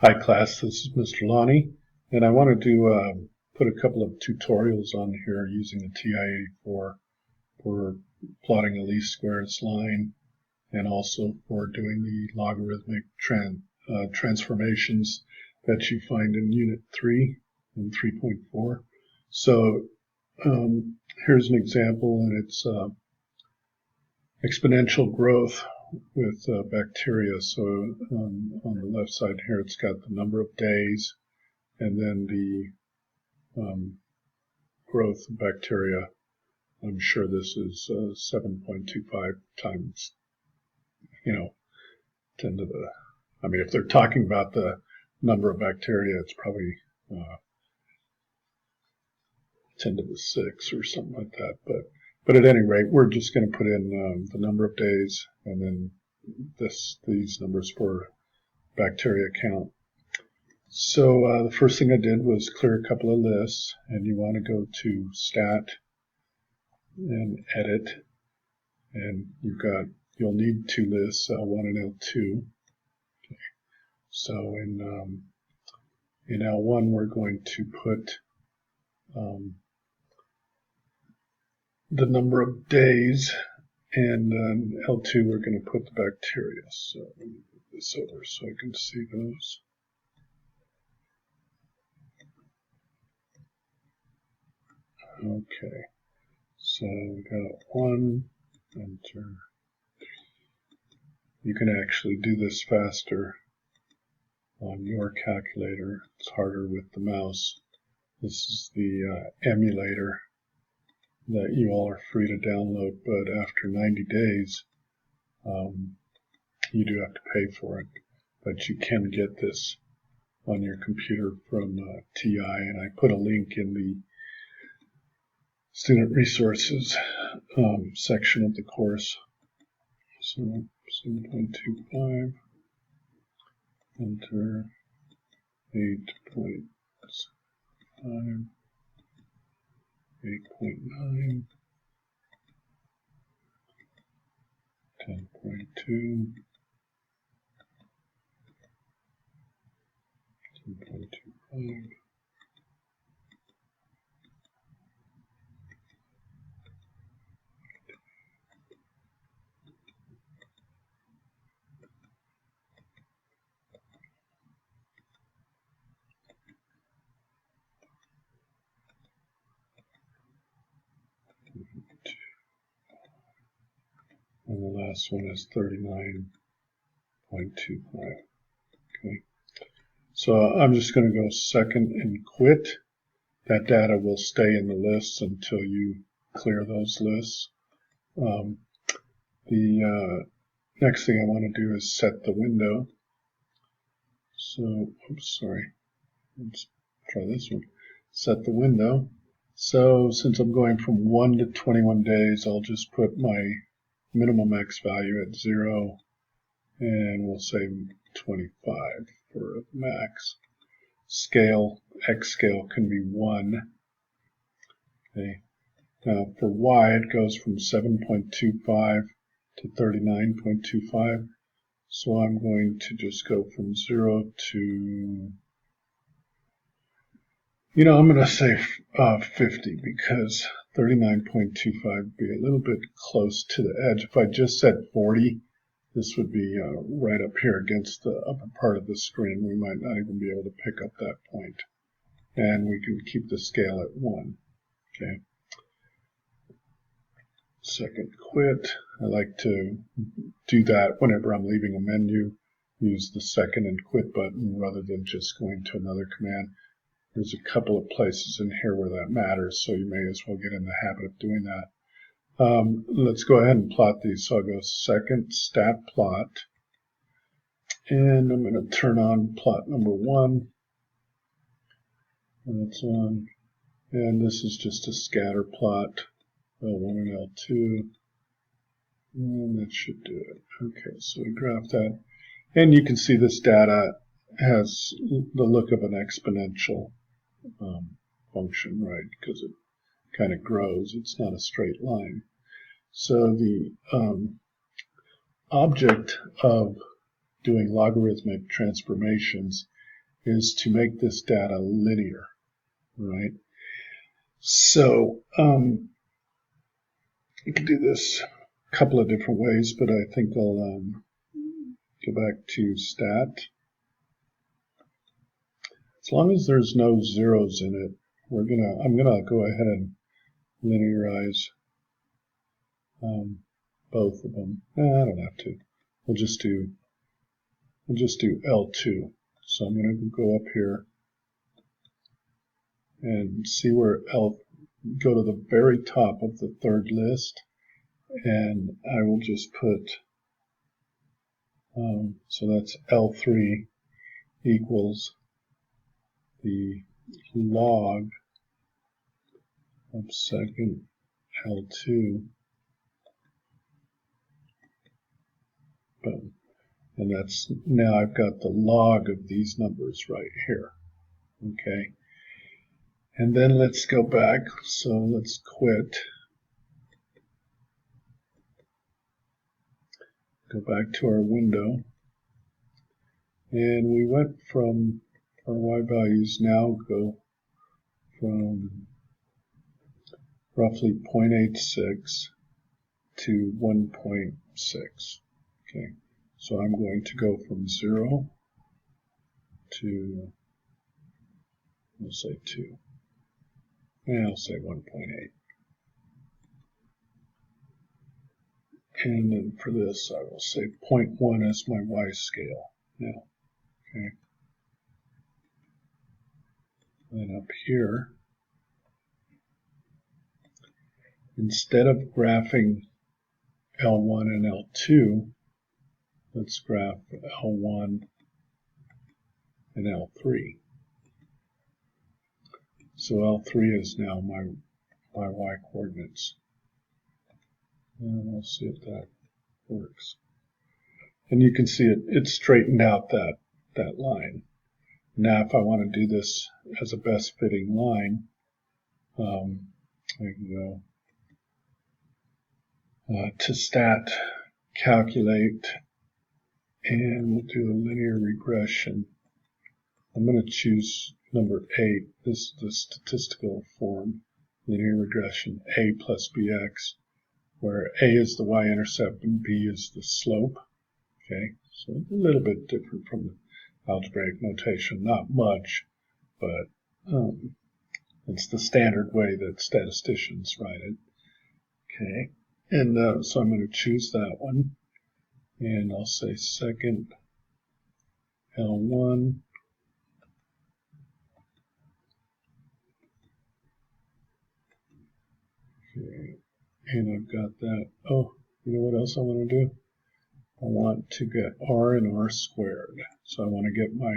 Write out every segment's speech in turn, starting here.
Hi class, this is Mr. Lonnie, and I wanted to put a couple of tutorials on here using the TI-84 for plotting a least squares line and also for doing the logarithmic transformations that you find in Unit 3 and 3.4. So here's an example, and it's exponential growth with bacteria. So on the left side here, it's got the number of days and then the growth of bacteria. I'm sure this is 7.25 times, 10 to the, if they're talking about the number of bacteria, it's probably 10 to the 6 or something like that. But at any rate, we're just going to put in the number of days and then these numbers for bacteria count. So the first thing I did was clear a couple of lists, and you want to go to Stat and Edit, and you'll need two lists, L1 and L2. Okay. So in L1 we're going to put the number of days, and L2 we're going to put the bacteria. So let me move this over so I can see those. Okay, so we got 1, enter. You can actually do this faster on your calculator. It's harder with the mouse. This is the emulator that you all are free to download, but after 90 days, you do have to pay for it. But you can get this on your computer from TI, and I put a link in the student resources section of the course. So 7.25, enter 8.5, 8.9, 10.2, 10.25. And the last one is 39.25. Okay. So I'm just going to go second and quit. That data will stay in the lists until you clear those lists. The next thing I want to do is set the window. So, oops, sorry. Let's try this one. Set the window. So since I'm going from 1 to 21 days, I'll just put my minimum X value at 0, and we'll say 25 for max. Scale, X scale can be 1. Okay. Now for Y, it goes from 7.25 to 39.25. So I'm going to just go from 0 to, I'm going to say 50, because 39.25 would be a little bit close to the edge. If I just said 40, this would be right up here against the upper part of the screen. We might not even be able to pick up that point. And we can keep the scale at 1. Okay. Second quit. I like to do that whenever I'm leaving a menu. Use the second and quit button rather than just going to another command. There's a couple of places in here where that matters, so you may as well get in the habit of doing that. Let's go ahead and plot these. So I'll go second, stat plot, and I'm going to turn on plot number 1. That's on, and this is just a scatter plot, L1 and L2, and that should do it. Okay, so we graph that, and you can see this data has the look of an exponential function, right? Because it kind of grows. It's not a straight line. So the object of doing logarithmic transformations is to make this data linear, right? So you can do this a couple of different ways, but I think I'll go back to stat. As long as there's no zeros in it, I'm gonna go ahead and linearize both of them. I don't have to. We'll just do L2. So I'm going to go up here and see where go to the very top of the third list, and I will just put so that's L3 equals the log of second L2. Boom. And that's, now I've got the log of these numbers right here. Okay. And then let's go back. So let's quit. Go back to our window. And we went from our y values now go from roughly 0.86 to 1.6. Okay. So I'm going to go from 0 to, we'll say 2. And I'll say 1.8. And then for this, I will say 0.1 as my y scale now. Okay. Then up here, instead of graphing L1 and L2, let's graph L1 and L3. So L3 is now my y coordinates. And we'll see if that works. And you can see it straightened out that line. Now if I want to do this as a best fitting line, I can go to stat, calculate, and we'll do a linear regression. I'm going to choose number 8, this is the statistical form, linear regression, a plus bx, where a is the y-intercept and b is the slope. Okay, so a little bit different from the algebraic notation, not much, but it's the standard way that statisticians write it. Okay, and so I'm going to choose that one, and I'll say second L1. Okay, and I've got that. Oh, you know what else I want to do? I want to get R and R squared. So I want to get my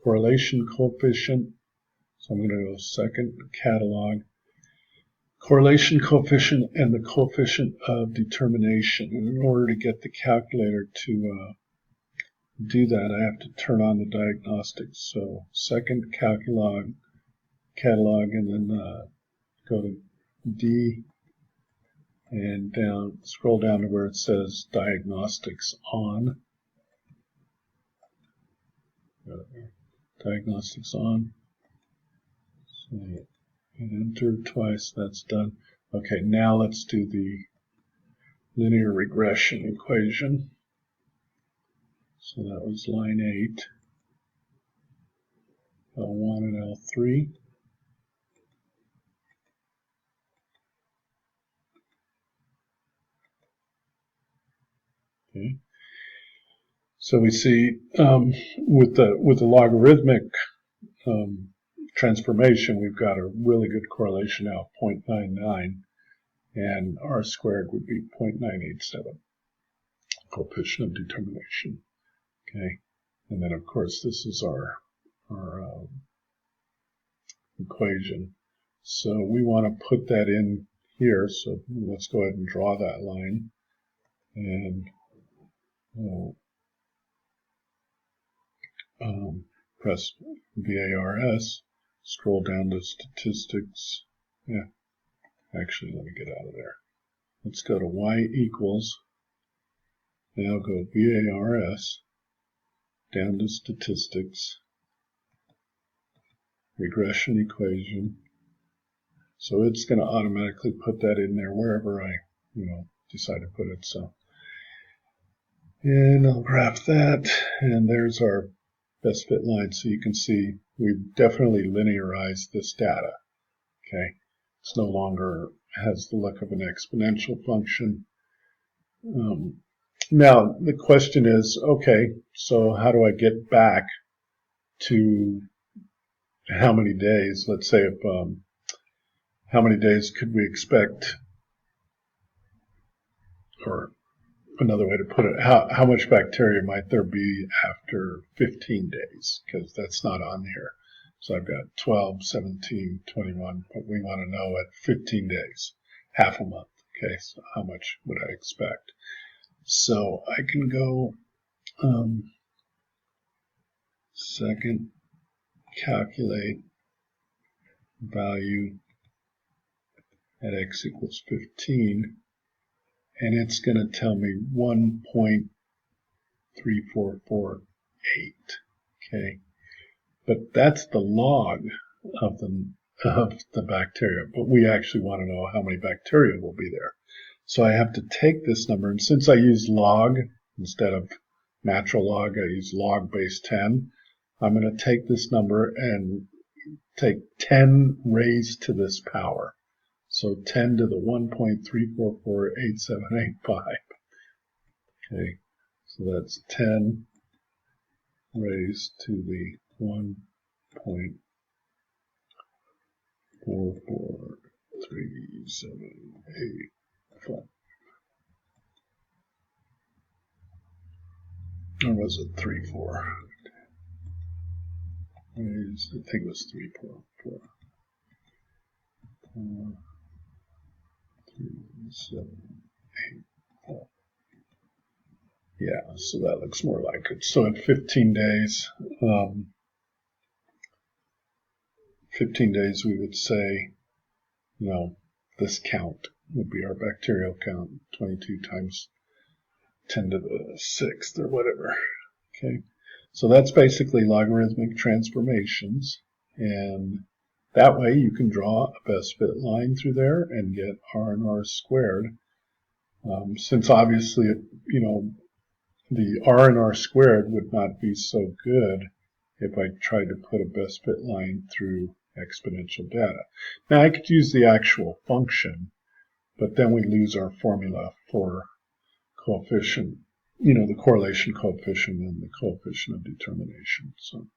correlation coefficient. So I'm going to go second catalog, correlation coefficient, and the coefficient of determination. And in order to get the calculator to do that, I have to turn on the diagnostics. So second catalog, and then go to D and down, scroll down to where it says diagnostics on. Diagnostics on. So, and enter twice, that's done. Okay, now let's do the linear regression equation. So that was line 8, L1 and L3. Okay. So we see with the logarithmic transformation, we've got a really good correlation now, 0.99, and R squared would be 0.987, coefficient of determination. Okay, and then of course this is our equation. So we want to put that in here. So let's go ahead and draw that line, and press VARS, scroll down to statistics. Yeah, actually, let me get out of there. Let's go to Y equals. Now go VARS, down to statistics, regression equation. So it's going to automatically put that in there wherever I, decide to put it. So, and I'll graph that, and there's our best fit line. So you can see we've definitely linearized this data. Okay, it's no longer has the look of an exponential function. Now the question is, okay, so how do I get back to how many days? Let's say if how many days could we expect, or another way to put it, how much bacteria might there be after 15 days? Because that's not on here. So I've got 12, 17, 21, but we want to know at 15 days, half a month. Okay, so how much would I expect? So I can go second, calculate value at x equals 15, and it's going to tell me 1.3448. Okay, but that's the log of the bacteria, but we actually want to know how many bacteria will be there. So I have to take this number, and since I use log instead of natural log, I use log base 10. I'm going to take this number and take 10 raised to this power. So 10 to the 1.3448785. Okay, so that's 10 raised to the 1.44378. Or was it 34? I think it was 3.4. 3.784. Yeah, so that looks more like it. So in 15 days, 15 days, we would say, this count would be our bacterial count, 22 times 10 to the 6th or whatever. Okay, so that's basically logarithmic transformations, and that way you can draw a best fit line through there and get R and R squared. Since obviously, the R and R squared would not be so good if I tried to put a best fit line through exponential data. Now I could use the actual function, but then we lose our formula for coefficient, the correlation coefficient and the coefficient of determination. So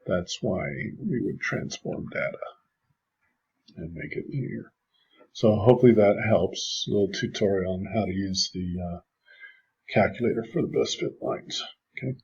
that's why we would transform data and make it linear. So hopefully that helps. A little tutorial on how to use the calculator for the best fit lines. Okay.